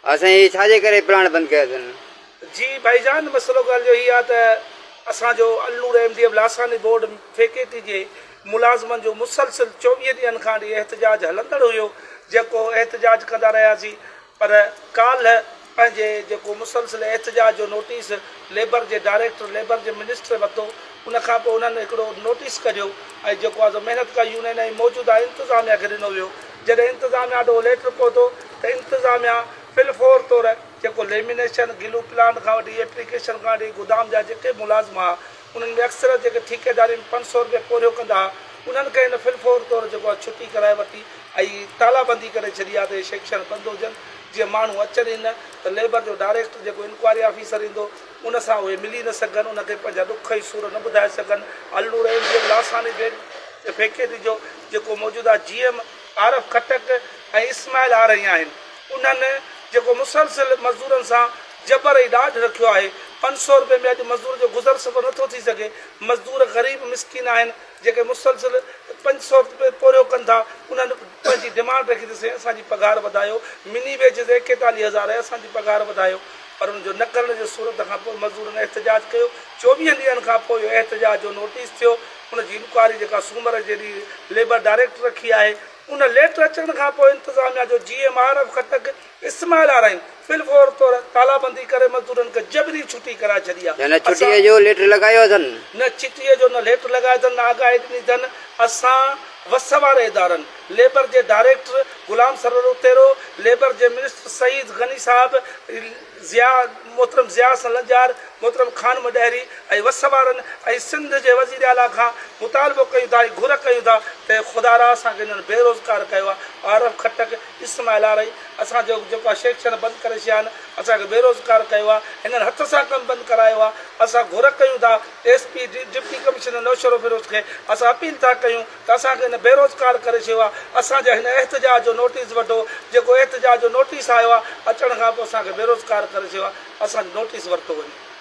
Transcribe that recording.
असां छाजे करे प्लान बंदि कया अथनि? जी भाईजान, मसलो ॻाल्हि जो हीअ आहे त असांजो अल्लूर अहमदीअ लासानी बोर्ड फैकल्टी जे मुलाज़िमनि जो मुसलसिल 24 ॾींहंनि खां वठी एहतजाज हलंदड़ हुयो, जेको एहतजाज कंदा रहियासीं। पर काल्ह पंहिंजे जेको मुसलसिल एहतजाज जो नोटिस लेबर जे डायरेक्टर, लेबर जे मिनिस्टर वरितो। उनखां पोइ उन्हनि हिकिड़ो नोटिस कढियो ऐं जेको आहे महिनत का यूनियन ऐं मौजूदा इंतिज़ामिया खे ॾिनो वियो। जॾहिं इंतिज़ामिया ॾो लेटर पहुतो त इंतिज़ामिया फिलफोर तौरु जेको लेमिनेशन गिलू प्लान खां वठी एप्लीकेशन खां वठी गोदाम जा जेके मुलाज़िम हुआ, उन्हनि में अक्सर जेके ठेकेदारी में 500 रुपया पोरियो कंदा हुआ, उन्हनि खे हिन फिलफोर तौरु जेको आहे छुटी कराए वरिती ऐं तालाबंदी करे छॾी आहे त इहे सेक्शन बंदि हुजनि। जीअं माण्हू अचनि न त लेबर जो डायरेक्टर जेको इंक्वायरी ऑफिसर ईंदो, उन सां उहे मिली न सघनि, उनखे पंहिंजा ॾुख ऐं सूर न ॿुधाए सघनि। अल्लूर अहमदीअ लासानी फैकल्टी जो जेको मौजूदा GM आरफ खटक ऐं इस्माइल आरही आहिनि, उन्हनि जेको मुसलसिल मज़दूरनि सां जबर ऐं ॾाढ रखियो आहे। 500 रुपये में अॼु मज़दूर जो गुज़र सफ़र नथो थी सघे। मज़दूर ग़रीब मिसकिन आहिनि जेके मुसलसिल 500 रुपये पोरियो कनि था। उन्हनि पंहिंजी डिमांड रखी अथसीं असांजी पघार वधायो, मिनी वेजिस 41,000 आहे, असांजी पघार वधायो। पर उनजो न करण जे सूरत खां पोइ मज़दूरनि एहतजाज कयो। 24 ॾींहंनि खां पोइ एहतजाज जो नोटिस थियो। उनजी इंक्वायरी जेका सूमर जे ॾींहुं लेबर डायरेक्टर रखी आहे, उन लेटर अचण खां पोइ इंतिज़ामिया जो GM आरफ खटक इस्माइल आरही फिलफोर तौरु तालाबंदी करे मज़दूरनि खे जबरी छुटी कराए छॾी आहे। छुटीअ जो लेटर लॻायो अथनि? न छुटीअ जो न लेटर लॻायो अथनि, न आगाही ॾिनी अथनि। असां वस वारे इदारनि, लेबर जे डायरेक्टर गुलाम सरवर उतेरो, लेबर जे मिनिस्टर सईद गनी साहब, मोहतरम ज़िया सलंजार, मोहतरम खान मडहरी ऐं वस वारनि ऐं सिंध जे वज़ीर आला खां मुतालबो कयूं था, घुर कयूं था त ख़ुदा असांखे हिननि बेरोज़गार कयो आहे। आरफ खटक इस्माइल आरही असांजो जेको आहे सेक्शन बंदि करे छॾिया आहिनि, असांखे बेरोज़गार कयो आहे, हिननि हथ सां कमु बंदि करायो आहे। असां घुर कयूं था SP deputy commissioner Naushahro Firoz खे, असां अपील था कयूं त असांखे हिन बेरोज़गार करे छॾियो आहे। असांजे हिन एहतजाज जो नोटिस वठो। जेको एहतजाज जो नोटिस आयो आहे, अचण खां पोइ असांखे बेरोज़गार करे छॾियो आहे, असांजो नोटिस वरितो वञे।